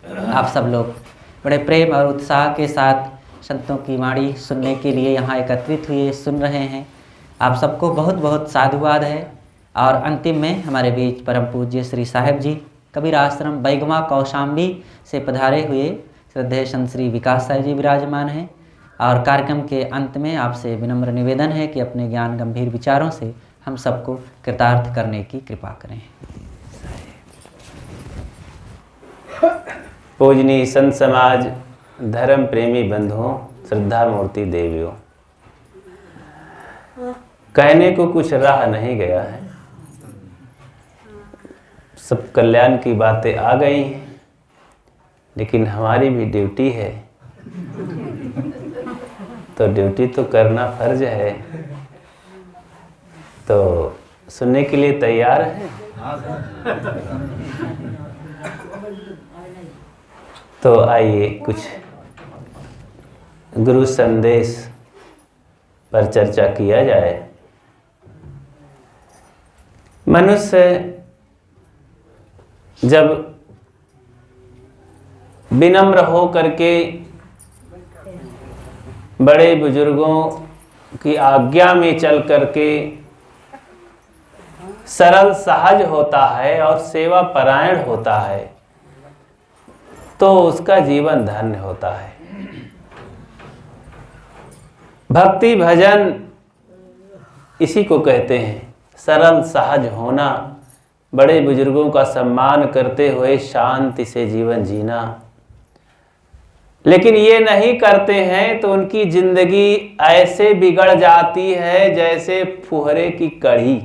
आप सब लोग बड़े प्रेम और उत्साह के साथ संतों की वाणी सुनने के लिए यहाँ एकत्रित हुए सुन रहे हैं। आप सबको बहुत बहुत साधुवाद है। और अंतिम में हमारे बीच परम पूज्य श्री साहेब जी कबीर आश्रम बैगमा कौशाम्बी से पधारे हुए श्रद्धेय संत श्री विकास साहेब जी विराजमान हैं। और कार्यक्रम के अंत में आपसे विनम्र निवेदन है कि अपने ज्ञान गंभीर विचारों से हम सबको कृतार्थ करने की कृपा करें। पूजनीय संत समाज, धर्म प्रेमी बंधुओं, श्रद्धा मूर्ति देवियों, कहने को कुछ रह नहीं गया है। सब कल्याण की बातें आ गई हैं, लेकिन हमारी भी ड्यूटी है, तो ड्यूटी तो करना फर्ज है। तो सुनने के लिए तैयार है? तो आइए कुछ गुरु संदेश पर चर्चा किया जाए। मनुष्य जब विनम्र हो करके बड़े बुजुर्गों की आज्ञा में चल करके सरल सहज होता है और सेवा परायण होता है, तो उसका जीवन धन्य होता है। भक्ति भजन इसी को कहते हैं, सरल सहज होना, बड़े बुजुर्गों का सम्मान करते हुए शांति से जीवन जीना। लेकिन ये नहीं करते हैं तो उनकी जिंदगी ऐसे बिगड़ जाती है जैसे फुहरे की कढ़ी।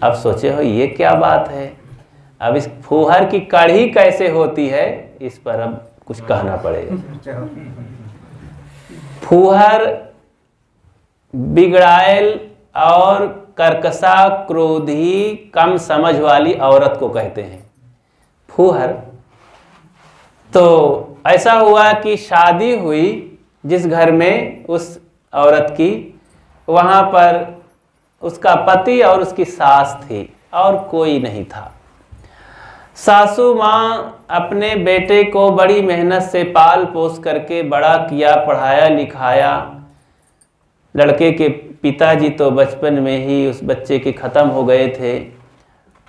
अब सोचे हो ये क्या बात है? अब इस फुहर की कढ़ी कैसे होती है, इस पर अब कुछ कहना पड़ेगा। फुहर बिगड़ायल और कर्कशा, क्रोधी, कम समझ वाली औरत को कहते हैं फुहर। तो ऐसा हुआ कि शादी हुई जिस घर में उस औरत की, वहाँ पर उसका पति और उसकी सास थी और कोई नहीं था। सासू माँ अपने बेटे को बड़ी मेहनत से पाल पोस करके बड़ा किया, पढ़ाया लिखाया। लड़के के पिताजी तो बचपन में ही उस बच्चे के ख़त्म हो गए थे,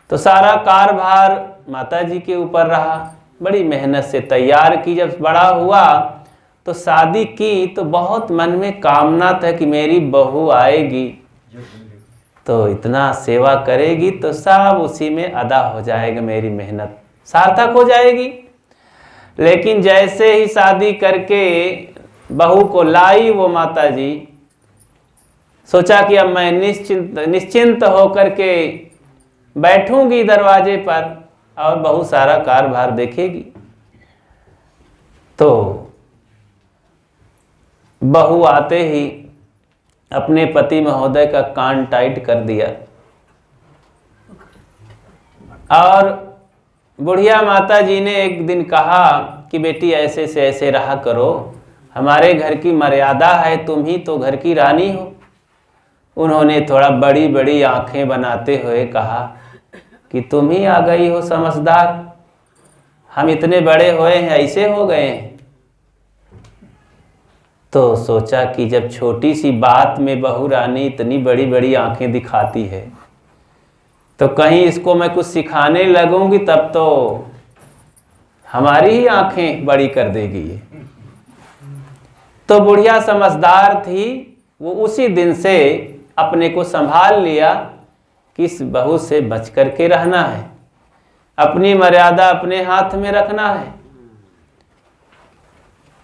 तो सारा कारभार माताजी के ऊपर रहा। बड़ी मेहनत से तैयार की, जब बड़ा हुआ तो शादी की तो बहुत मन में कामना था कि मेरी बहू आएगी तो इतना सेवा करेगी तो सब उसी में अदा हो जाएगा, मेरी मेहनत सार्थक हो जाएगी। लेकिन जैसे ही शादी करके बहू को लाई वो माताजी, सोचा कि अब मैं निश्चिंत होकर के बैठूंगी दरवाजे पर और बहुत सारा कारभार देखेगी। तो बहू आते ही अपने पति महोदय का कान टाइट कर दिया और बुढ़िया माता जी ने एक दिन कहा कि बेटी ऐसे से ऐसे रहा करो, हमारे घर की मर्यादा है, तुम ही तो घर की रानी हो। उन्होंने थोड़ा बड़ी बड़ी आंखें बनाते हुए कहा कि तुम ही आ गई हो समझदार, हम इतने बड़े हुए हैं ऐसे हो गए हैं। तो सोचा कि जब छोटी सी बात में बहू रानी इतनी बड़ी बड़ी आंखें दिखाती है तो कहीं इसको मैं कुछ सिखाने लगूंगी तब तो हमारी ही आंखें बड़ी कर देगी ये। तो बुढ़िया समझदार थी, वो उसी दिन से अपने को संभाल लिया कि इस बहू से बच करके रहना है, अपनी मर्यादा अपने हाथ में रखना है।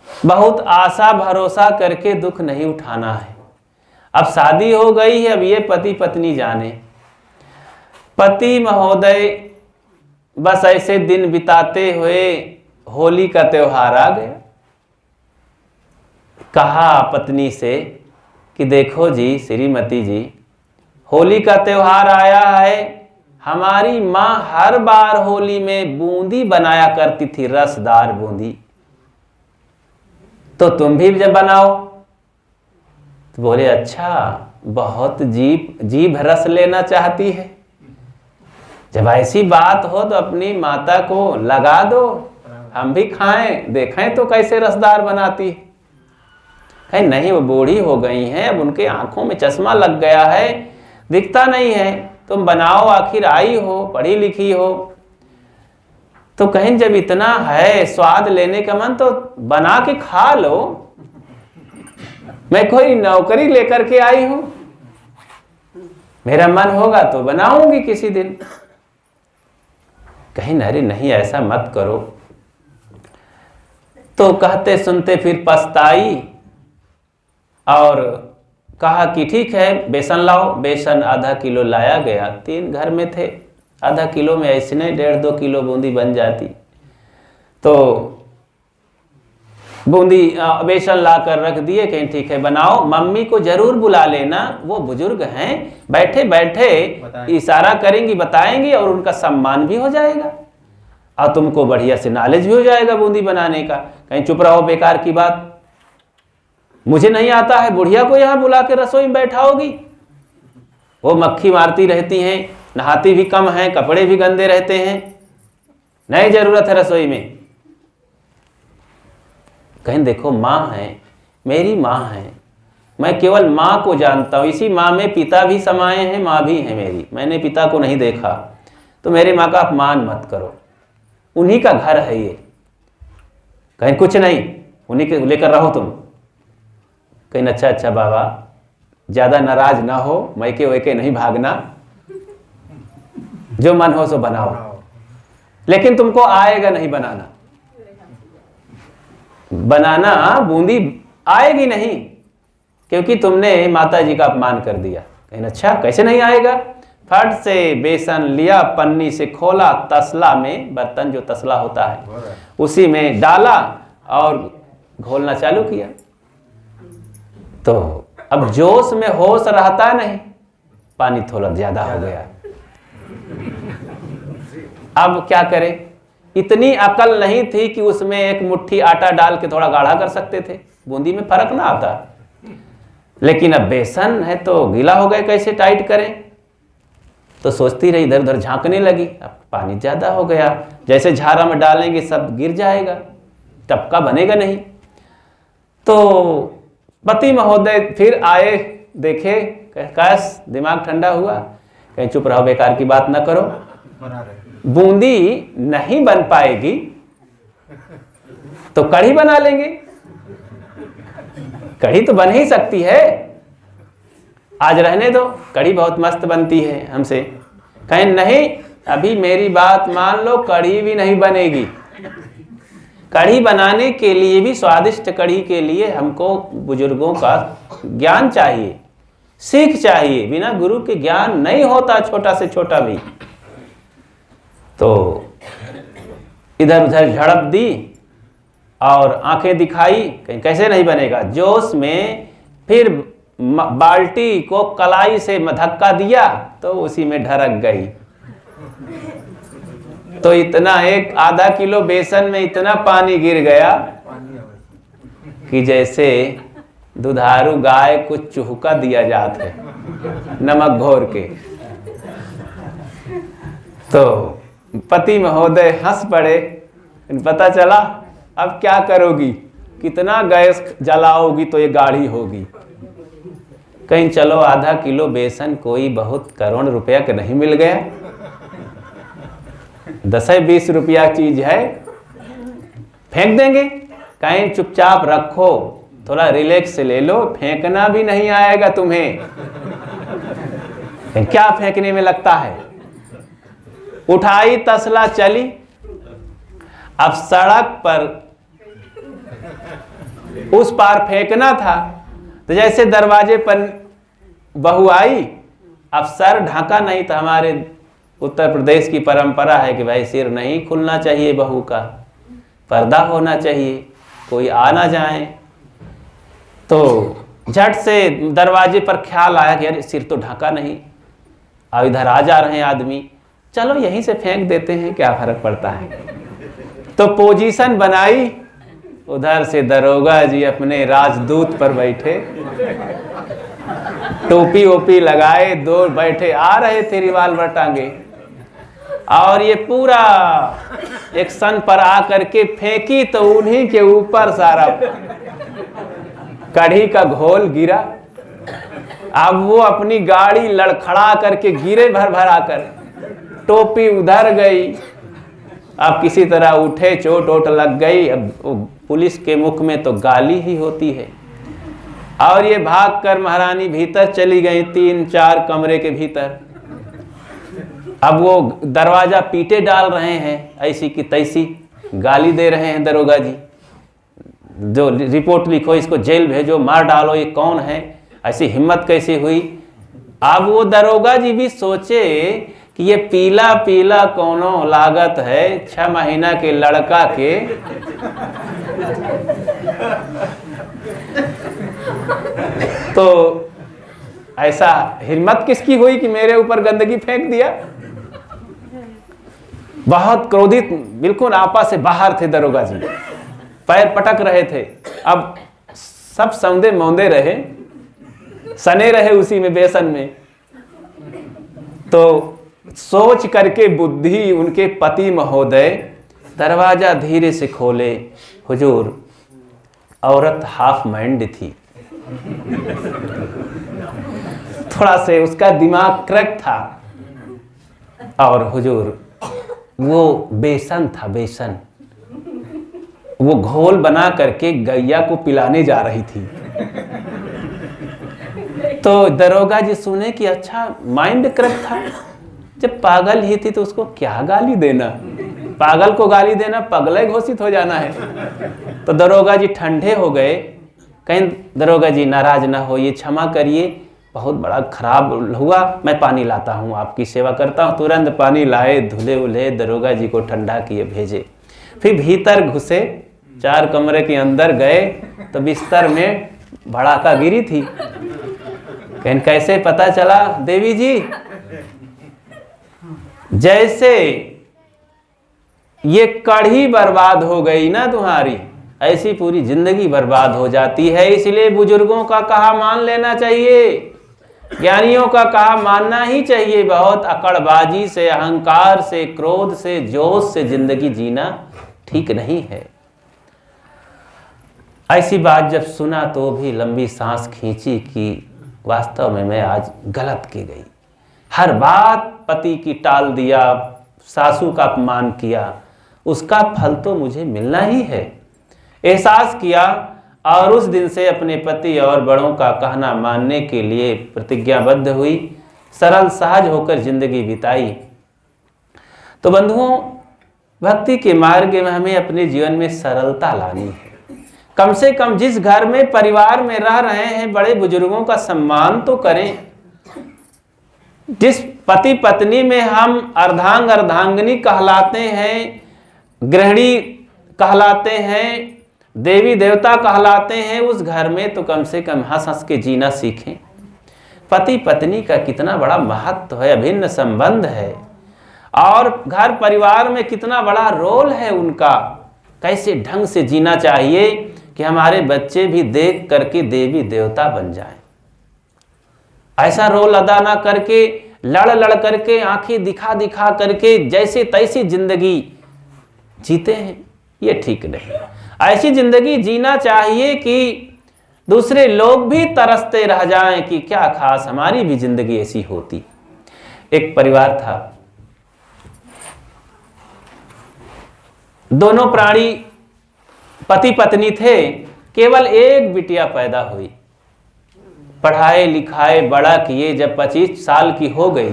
बहुत आशा भरोसा करके दुख नहीं उठाना है। अब शादी हो गई है, अब ये पति पत्नी जाने। पति महोदय बस ऐसे दिन बिताते हुए होली का त्योहार आ गया। कहा पत्नी से कि देखो जी श्रीमती जी, होली का त्योहार आया है, हमारी माँ हर बार होली में बूंदी बनाया करती थी, रसदार बूंदी, तो तुम भी जब बनाओ। तो बोले अच्छा, बहुत जीभ रस लेना चाहती है। जब ऐसी बात हो तो अपनी माता को लगा दो, हम भी खाएं, देखें तो कैसे रसदार बनाती। कहीं नहीं, वो बूढ़ी हो गई हैं, अब उनके आंखों में चश्मा लग गया है, दिखता नहीं है। तुम बनाओ, आखिर आई हो, पढ़ी लिखी हो। तो कहीं जब इतना है स्वाद लेने का मन तो बना के खा लो। मैं कोई नौकरी लेकर के आई हूं, मेरा मन होगा तो बनाऊंगी किसी दिन। कहीं अरे नहीं, ऐसा मत करो। तो कहते सुनते फिर पछताई और कहा कि ठीक है बेसन लाओ। बेसन आधा किलो लाया गया, 3 घर में थे, आधा किलो में ऐसे 1.5-2 किलो बूंदी बन जाती। तो बूंदी बेसन ला कर रख दिए, कहीं ठीक है बनाओ। मम्मी को जरूर बुला लेना, वो बुजुर्ग हैं, बैठे बैठे इशारा करेंगी, बताएंगी और उनका सम्मान भी हो जाएगा और तुमको बढ़िया से नॉलेज भी हो जाएगा बूंदी बनाने का। कहीं चुप रहो, बेकार की बात, मुझे नहीं आता है, बुढ़िया को यहाँ बुला के रसोई में बैठाओगी। वो मक्खी मारती रहती हैं, नहाती भी कम हैं, कपड़े भी गंदे रहते हैं, नहीं जरूरत है रसोई में। कहीं देखो माँ है, मेरी माँ है, मैं केवल माँ को जानता हूँ, इसी माँ में पिता भी समाये हैं, माँ भी है मेरी, मैंने पिता को नहीं देखा। तो मेरे माँ का अपमान मत करो, उन्हीं का घर है ये, कहीं कुछ नहीं, उन्हीं के लेकर रहो तुम। कहीं अच्छा अच्छा बाबा, ज़्यादा नाराज ना हो, मैके वैके नहीं भागना, जो मन हो सो बनाओ, लेकिन तुमको आएगा नहीं बनाना। बनाना बूंदी आएगी नहीं, क्योंकि तुमने माता जी का अपमान कर दिया। कहीं अच्छा कैसे नहीं आएगा। फट से बेसन लिया, पन्नी से खोला, तसला में, बर्तन जो तसला होता है उसी में डाला और घोलना चालू किया। तो अब जोश में होश रहता नहीं, पानी थोड़ा ज्यादा हो गया। अब क्या करें, इतनी अकल नहीं थी कि उसमें एक मुट्ठी आटा डाल के थोड़ा गाढ़ा कर सकते थे, बूंदी में फर्क ना आता। लेकिन अब बेसन है तो गीला हो गए, कैसे टाइट करें। तो सोचती रही, इधर उधर झांकने लगी, अब पानी ज्यादा हो गया, जैसे झारा में डालेंगे सब गिर जाएगा, टपका बनेगा नहीं। तो पति महोदय फिर आए, देखे, कैस दिमाग ठंडा हुआ, कहीं चुप रहो, बेकार की बात ना करो, बूंदी नहीं बन पाएगी तो कढ़ी बना लेंगे, कढ़ी तो बन ही सकती है, आज रहने दो, कढ़ी बहुत मस्त बनती है हमसे। कहीं नहीं, अभी मेरी बात मान लो, कढ़ी भी नहीं बनेगी। कढ़ी बनाने के लिए भी, स्वादिष्ट कढ़ी के लिए हमको बुजुर्गों का ज्ञान चाहिए, सीख चाहिए, बिना गुरु के ज्ञान नहीं होता छोटा से छोटा भी। तो इधर उधर झड़प दी और आंखें दिखाई, कहीं कैसे नहीं बनेगा। जोश में फिर बाल्टी को कलाई से धक्का दिया तो उसी में ढरक गई। तो इतना एक आधा किलो बेसन में इतना पानी गिर गया कि जैसे दुधारू गाय को चुहका दिया जाता है नमक घोर के। तो पति महोदय हंस पड़े, पता चला अब क्या करोगी, कितना गैस जलाओगी तो ये गाढ़ी होगी। कहीं चलो आधा किलो बेसन कोई बहुत करोड़ रुपया का नहीं मिल गया, 10-20 रुपया चीज है, फेंक देंगे। कहीं चुपचाप रखो, थोड़ा रिलैक्स ले लो, फेंकना भी नहीं आएगा तुम्हें, क्या फेंकने में लगता है। उठाई तसला चली, अब सड़क पर उस पार फेंकना था तो जैसे दरवाजे पर बहू आई, अब सर ढका नहीं था। हमारे उत्तर प्रदेश की परंपरा है कि भाई सिर नहीं खुलना चाहिए, बहू का पर्दा होना चाहिए, कोई आ ना जाए। तो झट से दरवाजे पर ख्याल आया कि यार सिर तो ढका नहीं, अब इधर आ जा रहे हैं आदमी, चलो यहीं से फेंक देते हैं, क्या फर्क पड़ता है। तो पोजीशन बनाई, उधर से दरोगा जी अपने राजदूत पर बैठे, टोपी ओपी लगाए, दो बैठे आ रहे थे रिवाल्वर टांगे। और ये पूरा एक्शन पर आकर के फेंकी तो उन्हीं के ऊपर सारा कढ़ी का घोल गिरा। अब वो अपनी गाड़ी लड़खड़ा करके गिरे भर भर आकर, टोपी उधर गई। अब किसी तरह उठे, चोट वोट लग गई। अब पुलिस के मुख में तो गाली ही होती है। और ये भागकर महारानी भीतर चली गई, 3-4 कमरे के भीतर। अब वो दरवाजा पीटे डाल रहे हैं, ऐसी की तैसी गाली दे रहे हैं दरोगा जी, जो रिपोर्ट लिखो, इसको जेल भेजो, मार डालो, ये कौन है, ऐसी हिम्मत कैसे हुई। अब वो दरोगा जी भी सोचे कि ये पीला पीला कौनो लागत है, 6 महीना के लड़का के तो ऐसा हिम्मत किसकी हुई कि मेरे ऊपर गंदगी फेंक दिया। बहुत क्रोधित, बिल्कुल आपा से बाहर थे दरोगा जी, पैर पटक रहे थे। अब सब सौंदे मौंदे रहे, सने रहे उसी में, बेसन में। तो सोच करके बुद्धि उनके पति महोदय दरवाजा धीरे से खोले। हुजूर, औरत हाफ माइंड थी, थोड़ा से उसका दिमाग क्रैक था। और हुजूर, वो बेसन था, बेसन, वो घोल बना करके गैया को पिलाने जा रही थी। तो दरोगा जी सुने कि अच्छा माइंड क्रैक था, जब पागल ही थी तो उसको क्या गाली देना, पागल को गाली देना पगले घोषित हो जाना है। तो दरोगा जी ठंडे हो गए। कहीं दरोगा जी नाराज ना हो, ये क्षमा करिए, बहुत बड़ा खराब हुआ, मैं पानी लाता हूँ, आपकी सेवा करता हूँ। तुरंत पानी लाए, धुले उले, दरोगा जी को ठंडा किए, भेजे। फिर भीतर घुसे, 4 कमरे के अंदर गए तो बिस्तर में भड़ाका गिरी थी। कहीं कैसे पता चला देवी जी, जैसे ये कढ़ी बर्बाद हो गई ना तुम्हारी, ऐसी पूरी जिंदगी बर्बाद हो जाती है। इसलिए बुजुर्गों का कहा मान लेना चाहिए, ज्ञानियों का कहा मानना ही चाहिए। बहुत अकड़बाजी से, अहंकार से, क्रोध से, जोश से जिंदगी जीना ठीक नहीं है। ऐसी बात जब सुना तो भी लंबी सांस खींची कि वास्तव में मैं आज गलत की गई। हर बात पति की टाल दिया, सासू का अपमान किया, उसका फल तो मुझे मिलना ही है। एहसास किया और उस दिन से अपने पति और बड़ों का कहना मानने के लिए प्रतिज्ञाबद्ध हुई, सरल सहज होकर जिंदगी बिताई। तो बंधुओं, भक्ति के मार्ग में हमें अपने जीवन में सरलता लानी है। कम से कम जिस घर में, परिवार में रह रहे हैं, बड़े बुजुर्गों का सम्मान तो करें। जिस पति पत्नी में हम अर्धांग अर्धांगिनी कहलाते हैं, गृहिणी कहलाते हैं, देवी देवता कहलाते हैं, उस घर में तो कम से कम हंस हंस के जीना सीखें। पति पत्नी का कितना बड़ा महत्व है, अभिन्न संबंध है, और घर परिवार में कितना बड़ा रोल है उनका। कैसे ढंग से जीना चाहिए कि हमारे बच्चे भी देख करके देवी देवता बन जाएं। ऐसा रोल अदा ना करके, लड़ लड़ करके, आंखें दिखा दिखा करके जैसे तैसी जिंदगी जीते हैं, ये ठीक नहीं। ऐसी जिंदगी जीना चाहिए कि दूसरे लोग भी तरसते रह जाएं कि क्या खास हमारी भी जिंदगी ऐसी होती। एक परिवार था, दोनों प्राणी पति पत्नी थे, केवल एक बिटिया पैदा हुई। पढ़ाए लिखाए बड़ा किए, जब 25 साल की हो गई,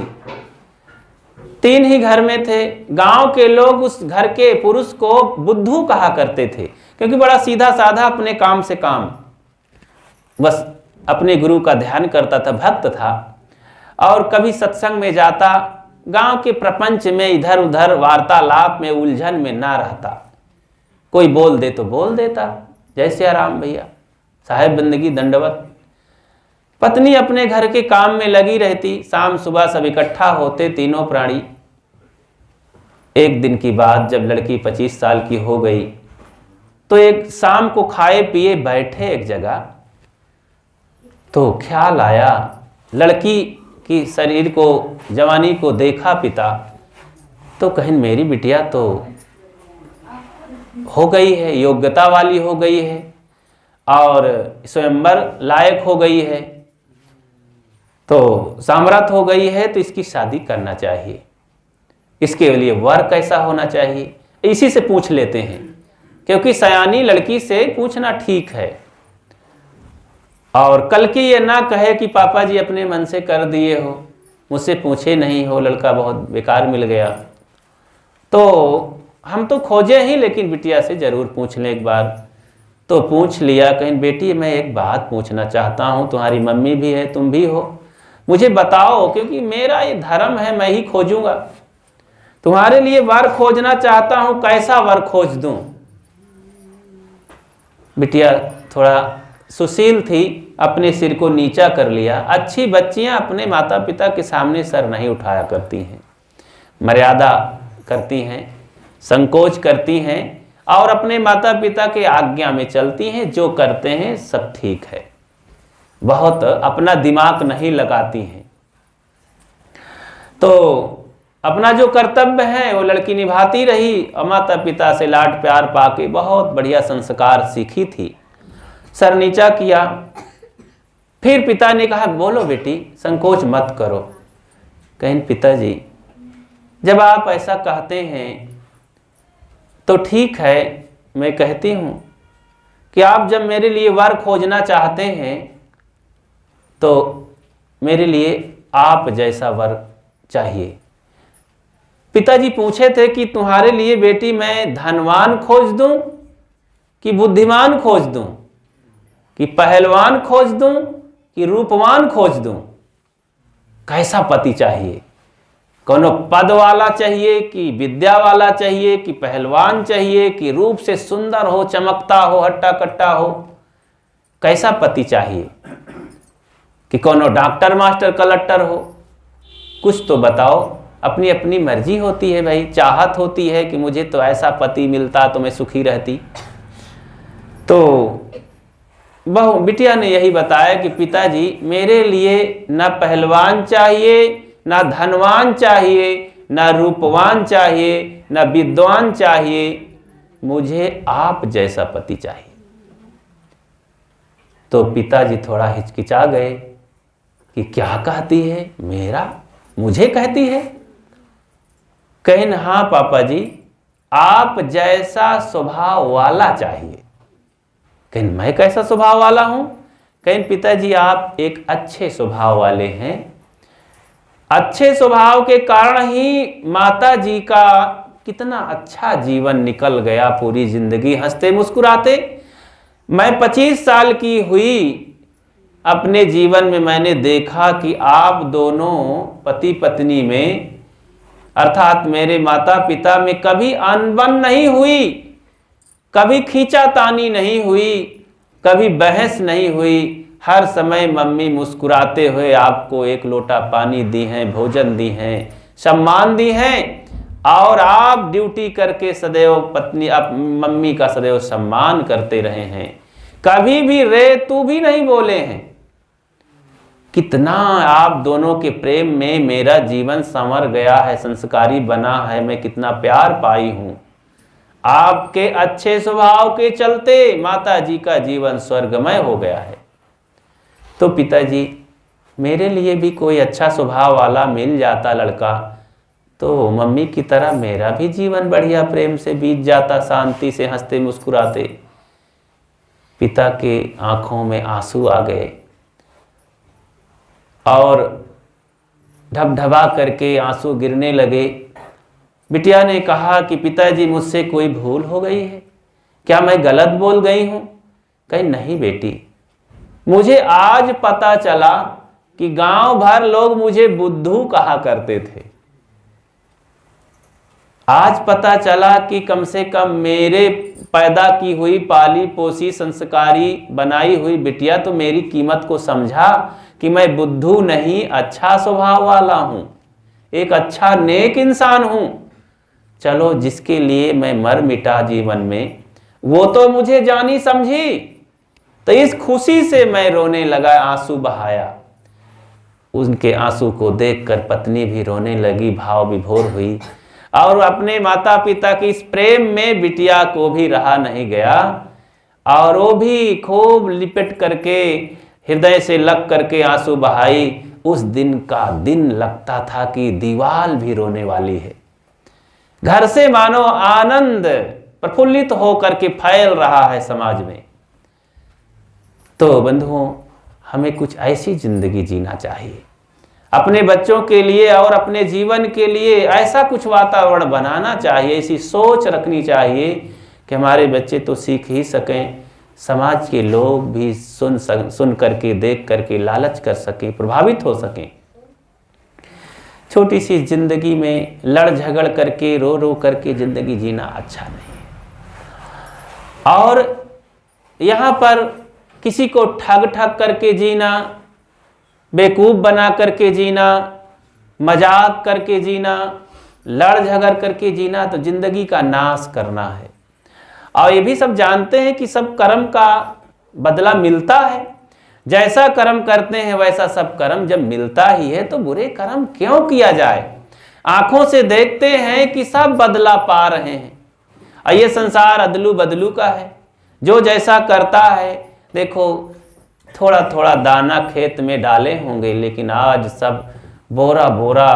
3 ही घर में थे। गांव के लोग उस घर के पुरुष को बुद्धू कहा करते थे, क्योंकि बड़ा सीधा साधा, अपने काम से काम, बस अपने गुरु का ध्यान करता था, भक्त था, और कभी सत्संग में जाता, गांव के प्रपंच में इधर उधर वार्तालाप में, उलझन में ना रहता। कोई बोल दे तो बोल देता, जैसे आराम भैया, साहेब बंदगी दंडवत। पत्नी अपने घर के काम में लगी रहती, शाम सुबह सब इकट्ठा होते, तीनों प्राणी। एक दिन की बात, जब लड़की 25 साल की हो गई, तो एक शाम को खाए पिए बैठे एक जगह, तो ख्याल आया, लड़की की शरीर को, जवानी को देखा पिता, तो कहीं मेरी बिटिया तो हो गई है, योग्यता वाली हो गई है और स्वयंवर लायक हो गई है, तो सामर्थ हो गई है, तो इसकी शादी करना चाहिए। इसके लिए वर कैसा होना चाहिए, इसी से पूछ लेते हैं, क्योंकि सयानी लड़की से पूछना ठीक है। और कल की ये ना कहे कि पापा जी अपने मन से कर दिए हो, मुझसे पूछे नहीं हो, लड़का बहुत बेकार मिल गया। तो हम तो खोजे ही, लेकिन बिटिया से जरूर पूछ लें एक बार। तो पूछ लिया, कहीं बेटी मैं एक बात पूछना चाहता हूँ, तुम्हारी मम्मी भी है, तुम भी हो, मुझे बताओ, क्योंकि मेरा ये धर्म है, मैं ही खोजूंगा, तुम्हारे लिए वर खोजना चाहता हूँ, कैसा वर खोज दूं। बिटिया थोड़ा सुशील थी, अपने सिर को नीचा कर लिया। अच्छी बच्चियां अपने माता पिता के सामने सर नहीं उठाया करती हैं, मर्यादा करती हैं, संकोच करती हैं और अपने माता पिता के आज्ञा में चलती हैं। जो करते हैं सब ठीक है, बहुत अपना दिमाग नहीं लगाती हैं। तो अपना जो कर्तव्य है वो लड़की निभाती रही और माता पिता से लाड प्यार पाके बहुत बढ़िया संस्कार सीखी थी। सर नीचा किया, फिर पिता ने कहा बोलो बेटी, संकोच मत करो। कहीं पिताजी जब आप ऐसा कहते हैं तो ठीक है, मैं कहती हूँ कि आप जब मेरे लिए वर खोजना चाहते हैं तो मेरे लिए आप जैसा वर चाहिए। पिताजी पूछे थे कि तुम्हारे लिए बेटी मैं धनवान खोज दूं कि बुद्धिमान खोज दूं, कि पहलवान खोज दूं कि रूपवान खोज दूं, कैसा पति चाहिए, कोनो पद वाला चाहिए कि विद्या वाला चाहिए कि पहलवान चाहिए कि रूप से सुंदर हो, चमकता हो, हट्टा कट्टा हो, कैसा पति चाहिए, कि कोनो डॉक्टर मास्टर कलेक्टर हो, कुछ तो बताओ। अपनी अपनी मर्जी होती है भाई, चाहत होती है कि मुझे तो ऐसा पति मिलता तो मैं सुखी रहती। तो बहू बिटिया ने यही बताया कि पिताजी मेरे लिए ना पहलवान चाहिए, ना धनवान चाहिए, ना रूपवान चाहिए, ना विद्वान चाहिए, मुझे आप जैसा पति चाहिए। तो पिताजी थोड़ा हिचकिचा गए कि क्या कहती है, मेरा मुझे कहती है। कहीं हाँ पापा जी, आप जैसा स्वभाव वाला चाहिए। कहीं मैं कैसा स्वभाव वाला हूं? कहीं पिताजी आप एक अच्छे स्वभाव वाले हैं, अच्छे स्वभाव के कारण ही माता जी का कितना अच्छा जीवन निकल गया, पूरी जिंदगी हंसते मुस्कुराते। मैं 25 साल की हुई, अपने जीवन में मैंने देखा कि आप दोनों पति पत्नी में अर्थात मेरे माता पिता में कभी अनबन नहीं हुई, कभी खींचातानी नहीं हुई, कभी बहस नहीं हुई। हर समय मम्मी मुस्कुराते हुए आपको एक लोटा पानी दी हैं, भोजन दी हैं, सम्मान दी हैं और आप ड्यूटी करके सदैव पत्नी आप मम्मी का सदैव सम्मान करते रहे हैं। कभी भी रे तू भी नहीं बोले हैं। कितना आप दोनों के प्रेम में मेरा जीवन संवर गया है, संस्कारी बना है, मैं कितना प्यार पाई हूं। आपके अच्छे स्वभाव के चलते माता जी का जीवन स्वर्गमय हो गया है। तो पिताजी मेरे लिए भी कोई अच्छा स्वभाव वाला मिल जाता लड़का तो मम्मी की तरह मेरा भी जीवन बढ़िया प्रेम से बीत जाता, शांति से हंसते मुस्कुराते। पिता के आंखों में आंसू आ गए और ढबढबा करके आंसू गिरने लगे। बिटिया ने कहा कि पिताजी मुझसे कोई भूल हो गई है, क्या मैं गलत बोल गई हूं? कहीं नहीं बेटी, मुझे आज पता चला कि गांव भर लोग मुझे बुद्धू कहा करते थे। आज पता चला कि कम से कम मेरे पैदा की हुई, पाली पोसी, संस्कारी बनाई हुई बिटिया तो मेरी कीमत को समझा कि मैं बुद्धू नहीं, अच्छा स्वभाव वाला हूं, एक अच्छा नेक इंसान हूं। चलो जिसके लिए मैं मर मिटा जीवन में, वो तो मुझे जानी समझी, तो इस खुशी से मैं रोने लगा, आंसू बहाया। उनके आंसू को देखकर पत्नी भी रोने लगी, भाव विभोर हुई और अपने माता पिता की इस प्रेम में बिटिया को भी रहा नहीं गया, और वो भी खूब लिपट करके हृदय से लग करके आंसू बहाई। उस दिन का दिन लगता था कि दीवार भी रोने वाली है। घर से मानो आनंद प्रफुल्लित होकर के फैल रहा है समाज में। तो बंधुओं, हमें कुछ ऐसी जिंदगी जीना चाहिए अपने बच्चों के लिए और अपने जीवन के लिए। ऐसा कुछ वातावरण बनाना चाहिए, ऐसी सोच रखनी चाहिए कि हमारे बच्चे तो सीख ही सकें, समाज के लोग भी सुन करके, देख करके लालच कर सकें, प्रभावित हो सकें। छोटी सी जिंदगी में लड़ झगड़ करके, रो रो करके जिंदगी जीना अच्छा नहीं है। और यहाँ पर किसी को ठग ठग करके जीना, बेवकूफ़ बना करके जीना, मजाक करके जीना, लड़ झगड़ करके जीना, तो जिंदगी का नाश करना है। और ये भी सब जानते हैं कि सब कर्म का बदला मिलता है। जैसा कर्म करते हैं वैसा सब कर्म जब मिलता ही है, तो बुरे कर्म क्यों किया जाए। आंखों से देखते हैं कि सब बदला पा रहे हैं, और ये संसार अदलू बदलू का है। जो जैसा करता है, देखो थोड़ा थोड़ा दाना खेत में डाले होंगे, लेकिन आज सब बोरा बोरा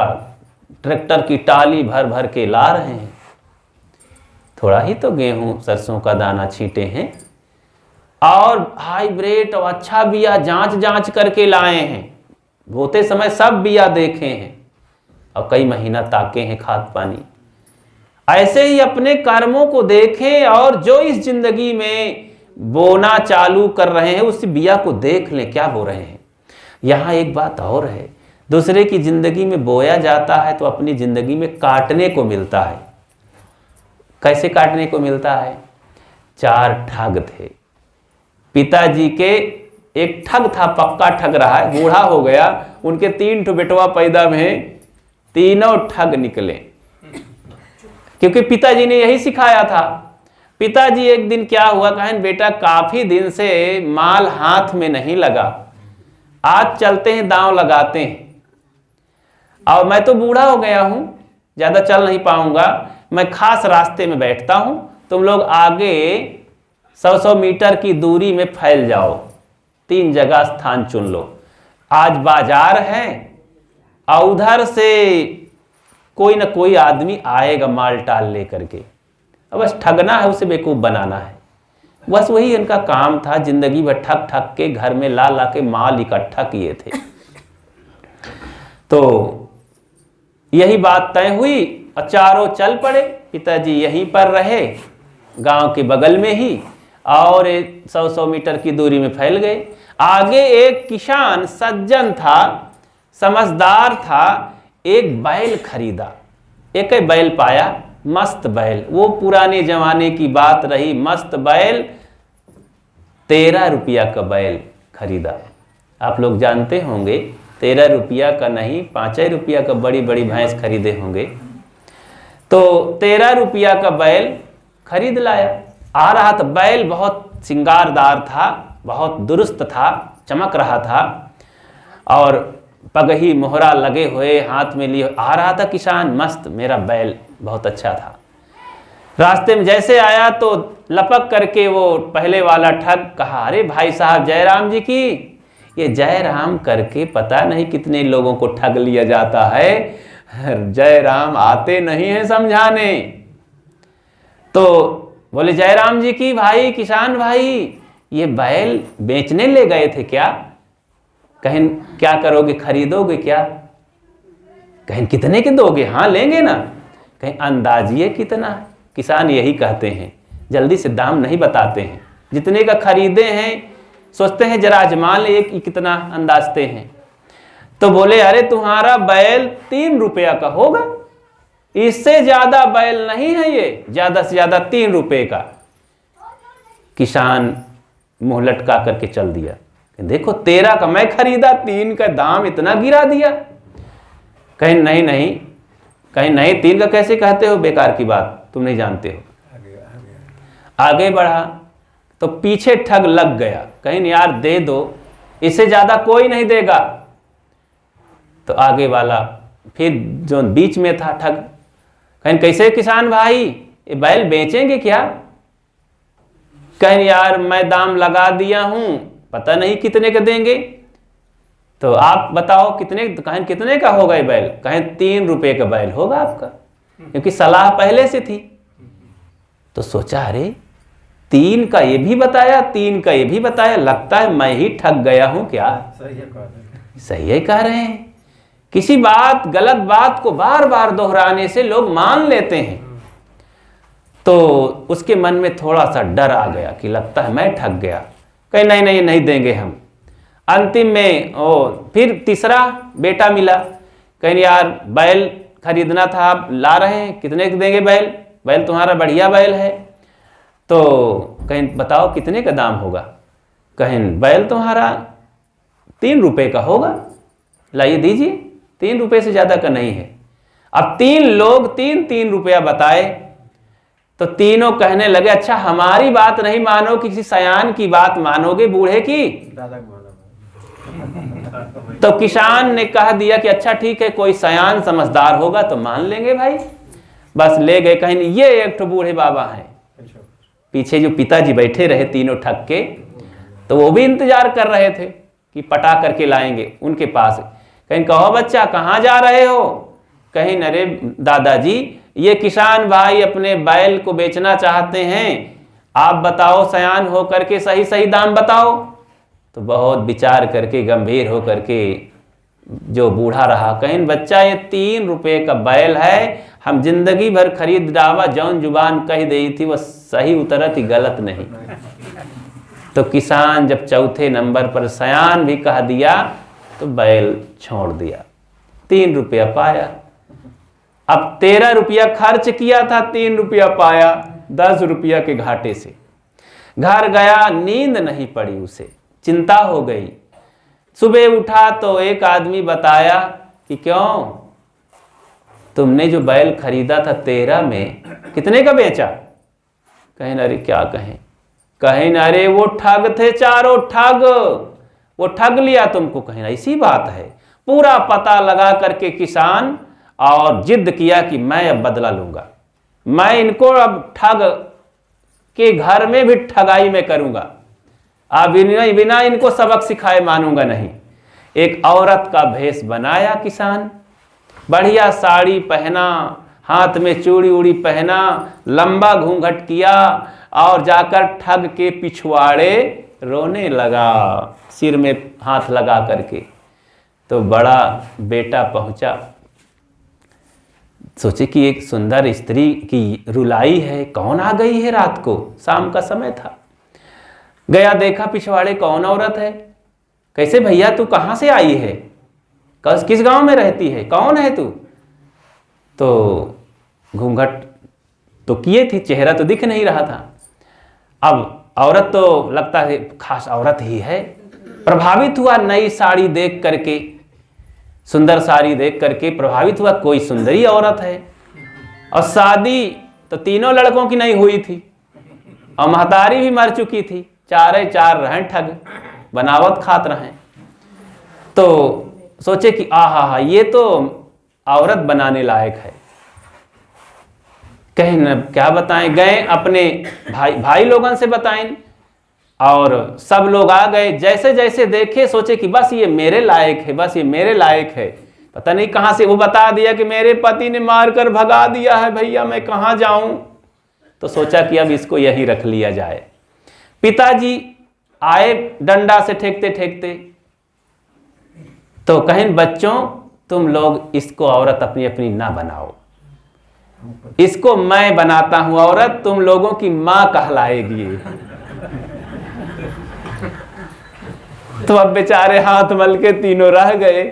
ट्रैक्टर की टाली भर भर के ला रहे हैं। थोड़ा ही तो गेहूं सरसों का दाना छींटे हैं, और हाइब्रिड और अच्छा बिया जांच जांच करके लाए हैं। बोते समय सब बिया देखे हैं और कई महीना ताके हैं खाद पानी। ऐसे ही अपने कर्मों को देखें, और जो इस जिंदगी में बोना चालू कर रहे हैं उस बिया को देख लें क्या बो रहे हैं। यहाँ एक बात और है, दूसरे की जिंदगी में बोया जाता है तो अपनी जिंदगी में काटने को मिलता है। कैसे काटने को मिलता है? 4 ठग थे पिताजी के। एक ठग था, पक्का ठग रहा है, बूढ़ा हो गया, उनके 3 ठो बेटवा पैदा में, तीनों ठग निकले, क्योंकि पिताजी ने यही सिखाया था। पिताजी एक दिन क्या हुआ, कहें बेटा काफी दिन से माल हाथ में नहीं लगा, आज चलते हैं दांव लगाते हैं। और मैं तो बूढ़ा हो गया हूं, ज्यादा चल नहीं पाऊंगा, मैं खास रास्ते में बैठता हूं, तुम लोग आगे 100-100 मीटर की दूरी में फैल जाओ, 3 जगह स्थान चुन लो। आज बाजार है और उधर से कोई ना कोई आदमी आएगा माल टाल लेकर के, अब बस ठगना है, उसे बेवकूफ़ बनाना है। बस वही इनका काम था, जिंदगी भर ठग ठग के घर में ला ला के माल इकट्ठा किए थे। तो यही बात तय हुई और चारों चल पड़े। पिताजी यहीं पर रहे गांव के बगल में ही, और 100-100 मीटर की दूरी में फैल गए। आगे एक किसान सज्जन था, समझदार था, एक बैल खरीदा। एक ही बैल पाया, मस्त बैल, वो पुराने जमाने की बात रही, मस्त बैल, 13 रुपया का बैल खरीदा। आप लोग जानते होंगे 13 रुपया का नहीं, 5 रुपया का बड़ी बड़ी भैंस खरीदे होंगे। तो 13 रुपया का बैल खरीद लाया। आ रहा था, बैल बहुत श्रृंगारदार था, बहुत दुरुस्त था, चमक रहा था, और पगही मोहरा लगे हुए हाथ में लिए आ रहा था किसान, मस्त, मेरा बैल बहुत अच्छा था। रास्ते में जैसे आया तो लपक करके वो पहले वाला ठग कहा, अरे भाई साहब जयराम जी की। ये जयराम करके पता नहीं कितने लोगों को ठग लिया जाता है, जयराम आते नहीं हैं समझाने। तो बोले जयराम जी की भाई, किसान भाई, ये बैल बेचने ले गए थे क्या? कहें क्या करोगे, खरीदोगे क्या? कहें कितने के दोगे? हाँ लेंगे ना। कहें अंदाजिए कितना? किसान यही कहते हैं, जल्दी से दाम नहीं बताते हैं, जितने का खरीदे हैं सोचते हैं जरा आजमा ले कितना अंदाजते हैं। तो बोले अरे तुम्हारा बैल 3 रुपया का होगा, इससे ज्यादा बैल नहीं है, ये ज्यादा से ज्यादा 3 रुपये का। किसान मुंह लटका करके चल दिया, देखो 13 का मैं खरीदा, 3 का दाम इतना गिरा दिया। कहीं नहीं नहीं, कहीं नहीं, 3 का कैसे कहते हो, बेकार की बात, तुम नहीं जानते हो। आगे बढ़ा तो पीछे ठग लग गया, कहीं यार दे दो, इससे ज्यादा कोई नहीं देगा। तो आगे वाला फिर जो बीच में था ठग, कहें कैसे किसान भाई ये बैल बेचेंगे क्या? कहें यार मैं दाम लगा दिया हूं, पता नहीं कितने का देंगे, तो आप बताओ कितने। कहें कितने का होगा ये बैल? कहें 3 रुपए का बैल होगा आपका, क्योंकि सलाह पहले से थी। तो सोचा अरे 3 का ये भी बताया, 3 का ये भी बताया, लगता है मैं ही ठग गया हूं क्या? सही है कह रहे हैं। किसी बात गलत बात को बार बार दोहराने से लोग मान लेते हैं, तो उसके मन में थोड़ा सा डर आ गया कि लगता है मैं ठग गया। कहीं नहीं नहीं नहीं देंगे हम। अंतिम में फिर तीसरा बेटा मिला। कहीं यार बैल खरीदना था, आप ला रहे हैं, कितने के देंगे बैल? बैल तुम्हारा बढ़िया बैल है, तो कहीं बताओ कितने का दाम होगा? कहें बैल तुम्हारा 3 रुपए का होगा, लाइए दीजिए, 3 रुपए से ज़्यादा का नहीं है। अब 3 लोग 3 रुपया बताए, तो तीनों कहने लगे अच्छा हमारी बात नहीं मानो, किसी सयान की बात मानोगे, बूढ़े की। तो किसान ने कह दिया कि अच्छा ठीक है, कोई सयान समझदार होगा तो मान लेंगे भाई। बस ले गए। कहीं ये एक तो बूढ़े बाबा हैं, पीछे जो पिताजी बैठे रहे तीनों ठग के, तो वो भी इंतजार कर रहे थे कि पटा करके लाएंगे उनके पास। कहीं कहो बच्चा कहाँ जा रहे हो? कहीं अरे दादाजी ये किसान भाई अपने बैल को बेचना चाहते हैं, आप बताओ सयान हो करके सही सही दाम बताओ। तो बहुत विचार करके गंभीर हो करके जो बूढ़ा रहा, कहीं बच्चा ये 3 रुपए का बैल है, हम जिंदगी भर खरीद डावा, जौन जुबान कह दी थी वो सही उतरत ही गलत नहीं। तो किसान जब चौथे नंबर पर सयान भी कह दिया तो बैल छोड़ दिया, 3 रुपया पाया। अब 13 रुपया खर्च किया था, 3 रुपया पाया, 10 रुपया के घाटे से। घर गया, नींद नहीं पड़ी उसे, चिंता हो गई। सुबह उठा तो एक आदमी बताया कि क्यों तुमने जो बैल खरीदा था 13 में कितने का बेचा? कहें अरे क्या कहें? कहें अरे वो ठग थे, चारों ठग, वो ठग लिया तुमको। कहें ऐसी बात है। पूरा पता लगा करके किसान और जिद किया कि मैं अब बदला लूंगा, मैं इनको अब ठग के घर में भी ठगाई में करूंगा, अब बिना इनको सबक सिखाए मानूंगा नहीं। एक औरत का भेष बनाया किसान, बढ़िया साड़ी पहना, हाथ में चूड़ी उड़ी पहना, लंबा घूंघट किया और जाकर ठग के पिछवाड़े रोने लगा, सिर में हाथ लगा करके। तो बड़ा बेटा पहुंचा, सोचे कि एक सुंदर स्त्री की रुलाई है, कौन आ गई है रात को, शाम का समय था। गया देखा पिछवाड़े कौन औरत है। कैसे भैया तू कहाँ से आई है, किस गांव में रहती है, कौन है तू? तो घूंघट तो किए थी, चेहरा तो दिख नहीं रहा था। अब औरत तो लगता है खास औरत ही है। प्रभावित हुआ नई साड़ी देख करके, सुंदर साड़ी देख करके प्रभावित हुआ, कोई सुंदरी औरत है। और शादी तो तीनों लड़कों की नहीं हुई थी और महतारी भी मर चुकी थी, चारे चार रहें ठग, बनावट खात रहें। तो सोचे कि आहा ये तो औरत बनाने लायक है। कहीं न क्या बताएं, गए अपने भाई लोगों से बताएं और सब लोग आ गए। जैसे जैसे देखे सोचे कि बस ये मेरे लायक है, बस ये मेरे लायक है। पता नहीं कहां से वो बता दिया कि मेरे पति ने मारकर भगा दिया है, भैया मैं कहां जाऊं। तो सोचा कि अब इसको यही रख लिया जाए। पिताजी आए डंडा से ठेकते ठेकते, तो कहें बच्चों तुम लोग इसको औरत अपनी अपनी ना बनाओ, इसको मैं बनाता हूं औरत, तुम लोगों की मां कहलाएगी। तो अब बेचारे हाथ मल के तीनों रह गए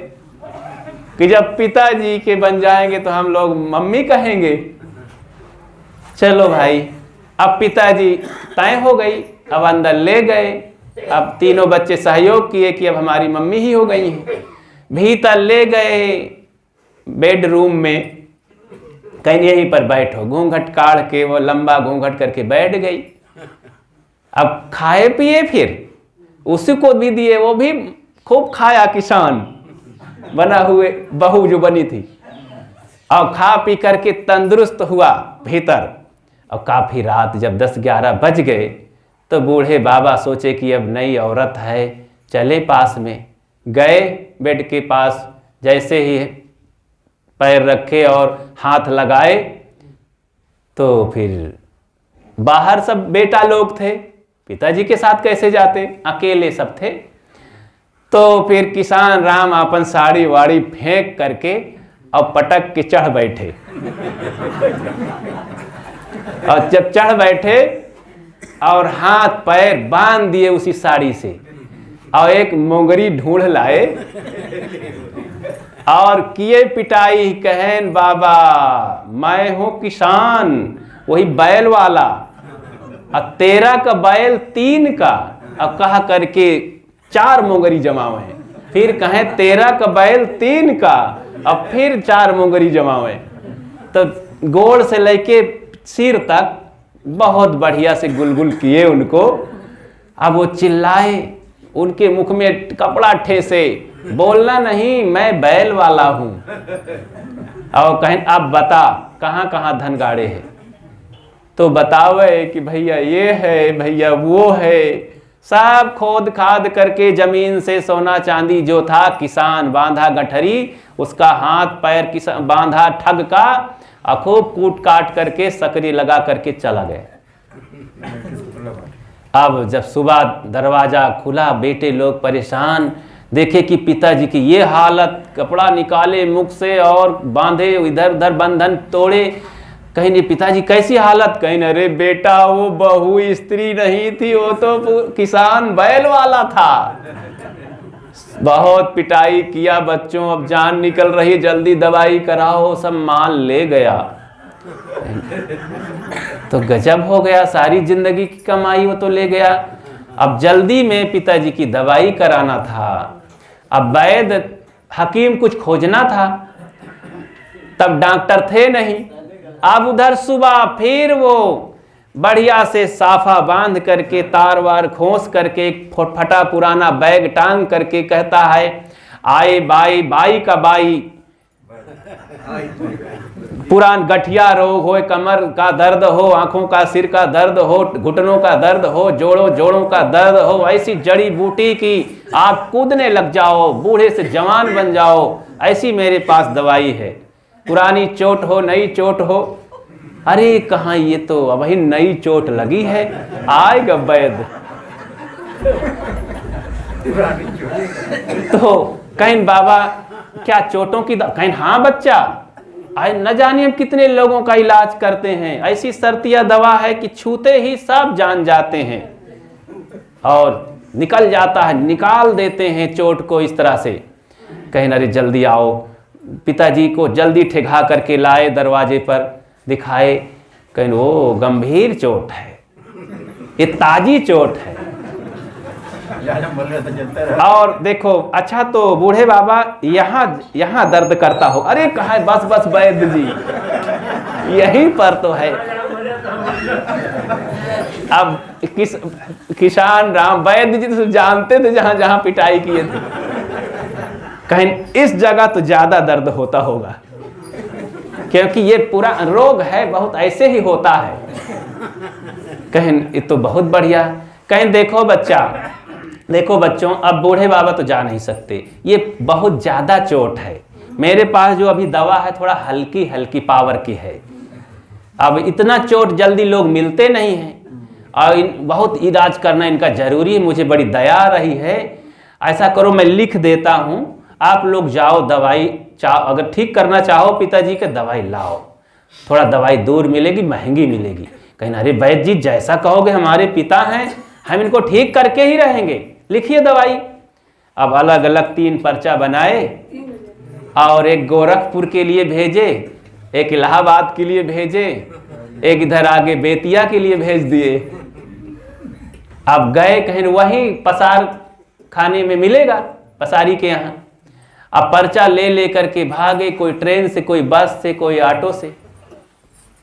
कि जब पिताजी के बन जाएंगे तो हम लोग मम्मी कहेंगे। चलो भाई, अब पिताजी तय हो गई, अब अंदर ले गए। अब तीनों बच्चे सहयोग किए कि अब हमारी मम्मी ही हो गई हैं। भीतर ले गए बेडरूम में, कहीं यहीं पर बैठो, घूंघट काढ़ के वो लंबा घूंघट करके बैठ गई। अब खाए पिए, फिर उसी को भी दिए, वो भी खूब खाया किसान, बना हुए बहू जो बनी थी। और खा पी करके तंदुरुस्त हुआ भीतर। और काफ़ी रात जब 10-11 बज गए तो बूढ़े बाबा सोचे कि अब नई औरत है, चले पास में। गए बेड के पास, जैसे ही पैर रखे और हाथ लगाए तो फिर बाहर सब बेटा लोग थे, पिताजी के साथ कैसे जाते, अकेले सब थे। तो फिर किसान राम अपन साड़ी वाड़ी फेंक करके और पटक के चढ़ बैठे। और जब चढ़ बैठे और हाथ पैर बांध दिए उसी साड़ी से, और एक मोंगरी ढूंढ लाए और किए पिटाई। कहन बाबा मैं हूं किसान, वही बैल वाला, और 13 का बैल 3 का, अब कहा करके 4 मोंगरी जमावे हैं। फिर कहें 13 का बैल 3 का, अब फिर 4 मोंगरी जमावे। तो गोड़ से लेके सिर तक बहुत बढ़िया से गुलगुल किए उनको। अब वो चिल्लाए, उनके मुख में कपड़ा ठेसे, बोलना नहीं मैं बैल वाला हूं। और कहें अब बता कहाँ कहाँ धन गाड़े है। तो बतावे कि भैया ये है, भैया वो है, सब खोद खाद करके जमीन से सोना चांदी जो था किसान बांधा गठरी, उसका हाथ पैर किसान बांधा ठग का, और खूब कूट काट करके सकरी लगा करके चला गया। अब जब सुबह दरवाजा खुला, बेटे लोग परेशान, देखे कि पिताजी की ये हालत, कपड़ा निकाले मुख से और बांधे, इधर उधर बंधन तोड़े। कहीं नहीं पिताजी कैसी हालत, कहीं अरे बेटा वो बहू स्त्री नहीं थी, वो तो किसान बैल वाला था। बहुत पिटाई किया बच्चों, अब जान निकल रही, जल्दी दवाई कराओ, सब माल ले गया। तो गजब हो गया, सारी जिंदगी की कमाई वो तो ले गया। अब जल्दी में पिताजी की दवाई कराना था, अब वैद्य हकीम कुछ खोजना था, तब डॉक्टर थे नहीं। अब उधर सुबह फिर वो बढ़िया से साफा बांध करके तार वार खोस करके एक फटा पुराना बैग टांग करके कहता है, आए बाई, बाई का बाई, पुरान गठिया रोग हो, कमर का दर्द हो, आंखों का सिर का दर्द हो, घुटनों का दर्द हो, जोड़ों का दर्द हो, ऐसी जड़ी बूटी की आप कूदने लग जाओ, बूढ़े से जवान बन जाओ, ऐसी मेरे पास दवाई है। पुरानी चोट हो, नई चोट हो, अरे कहाँ ये तो अब ही नई चोट लगी है, आएगा वैद्य। तो कहीं बाबा क्या चोटों की कहीं, हाँ बच्चा, आए न जानिए हम कितने लोगों का इलाज करते हैं, ऐसी सर्तिया दवा है कि छूते ही सब जान जाते हैं और निकल जाता है, निकाल देते हैं चोट को इस तरह से। कहीं अरे जल्दी आओ, पिताजी को जल्दी ठेगा करके लाए, दरवाजे पर दिखाए, कहीं वो गंभीर चोट है, ये ताजी चोट है। और देखो अच्छा तो बूढ़े बाबा यहाँ दर्द करता हो, अरे कहा है, बस बस वैद्य जी यहीं पर तो है। अब किसान राम वैद्य जी तो जानते थे जहां जहां पिटाई किए थे, कहीं इस जगह तो ज्यादा दर्द होता होगा, क्योंकि ये पूरा रोग है, बहुत ऐसे ही होता है। कहीं ये तो बहुत बढ़िया, कहीं देखो बच्चा, देखो बच्चों, अब बूढ़े बाबा तो जा नहीं सकते, ये बहुत ज्यादा चोट है, मेरे पास जो अभी दवा है थोड़ा हल्की हल्की पावर की है। अब इतना चोट जल्दी लोग मिलते नहीं हैं और बहुत इलाज करना इनका जरूरी है, मुझे बड़ी दया रही है। ऐसा करो मैं लिख देता हूँ, आप लोग जाओ दवाई अगर ठीक करना चाहो पिताजी के, दवाई लाओ, थोड़ा दवाई दूर मिलेगी, महंगी मिलेगी। कहीं अरे वैद्य जी जैसा कहोगे, हमारे पिता हैं, हम इनको ठीक करके ही रहेंगे, लिखिए दवाई। अब अलग अलग 3 पर्चा बनाए और एक गोरखपुर के लिए भेजे, एक इलाहाबाद के लिए भेजे, एक इधर आगे बेतिया के लिए भेज दिए। अब गए, कहीं वहीं पसार खाने में मिलेगा, पसारी के यहाँ। अब पर्चा ले लेकर के भागे, कोई ट्रेन से, कोई बस से, कोई ऑटो से।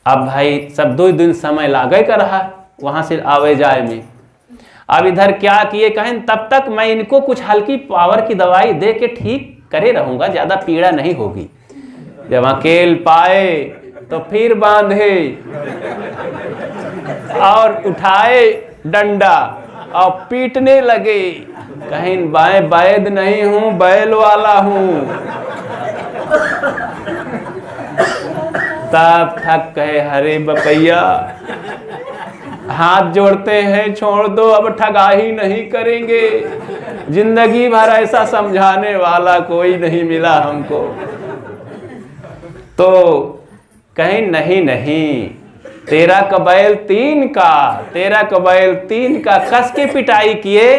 अब भाई सब 2 दिन समय लागे कर रहा वहां से आवे जाए में। अब इधर क्या किए, कहें तब तक मैं इनको कुछ हल्की पावर की दवाई दे के ठीक करे रहूंगा, ज्यादा पीड़ा नहीं होगी। जब अकेल पाए तो फिर बांधे और उठाए डंडा और पीटने लगे। कहीं मैं वैद नहीं हूं, बैल वाला हूं। तब थक गए, हरे बपैया हाथ जोड़ते हैं, छोड़ दो, अब ठगाही नहीं करेंगे। जिंदगी भर ऐसा समझाने वाला कोई नहीं मिला हमको। तो कहीं नहीं नहीं, तेरा कबैल तीन का, तेरा कबैल तीन का कस के पिटाई किए।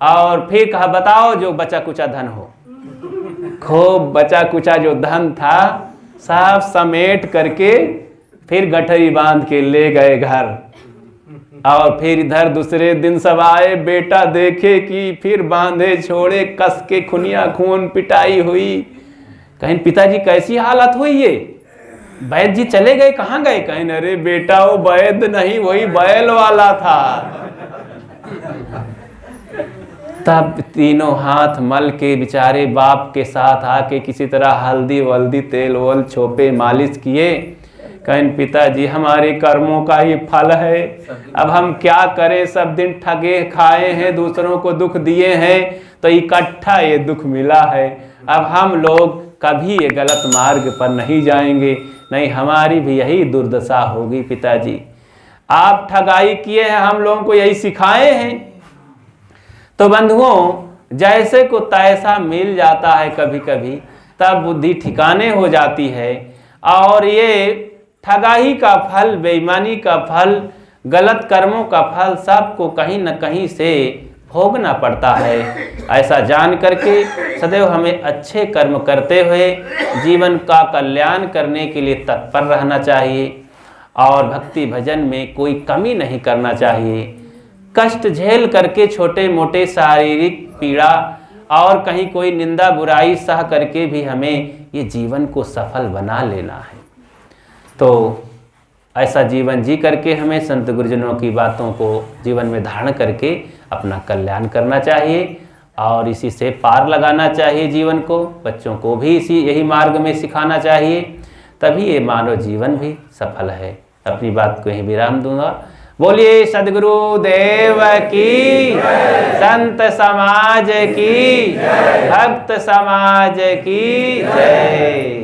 और फिर कहा बताओ जो बचा कुचा धन हो। खूब बचा कुचा जो धन था सब समेट करके फिर गठरी बांध के ले गए घर। और फिर इधर दूसरे दिन सब आए, बेटा देखे कि फिर बांधे छोड़े कस के खुनिया खून पिटाई हुई। कहीं पिताजी कैसी हालत हुई ये, वैद्य जी चले गए, कहाँ गए? कहीं अरे बेटा वो वैद्य नहीं, वही बैल वाला था। तब तीनों हाथ मल के बेचारे बाप के साथ आके किसी तरह हल्दी वल्दी तेल वल छोपे मालिश किए। कहीं पिताजी हमारे कर्मों का ही फल है, अब हम क्या करें, सब दिन ठगे खाए हैं, दूसरों को दुख दिए हैं, तो इकट्ठा ये दुख मिला है। अब हम लोग कभी ये गलत मार्ग पर नहीं जाएंगे, नहीं हमारी भी यही दुर्दशा होगी। पिताजी आप ठगाई किए हैं, हम लोगों को यही सिखाए हैं। तो बंधुओं जैसे को तैसा मिल जाता है कभी कभी, तब बुद्धि ठिकाने हो जाती है। और ये ठगाही का फल, बेईमानी का फल, गलत कर्मों का फल सबको कहीं न कहीं से भोगना पड़ता है। ऐसा जान करके सदैव हमें अच्छे कर्म करते हुए जीवन का कल्याण करने के लिए तत्पर रहना चाहिए और भक्ति भजन में कोई कमी नहीं करना चाहिए। कष्ट झेल करके छोटे मोटे शारीरिक पीड़ा और कहीं कोई निंदा बुराई सह करके भी हमें ये जीवन को सफल बना लेना है। तो ऐसा जीवन जी करके हमें संत गुरुजनों की बातों को जीवन में धारण करके अपना कल्याण करना चाहिए और इसी से पार लगाना चाहिए जीवन को। बच्चों को भी यही मार्ग में सिखाना चाहिए, तभी ये मानव जीवन भी सफल है। अपनी बात को यहीं विराम दूंगा। बोलिए सद्गुरु देव की, संत समाज की, भक्त समाज की जय।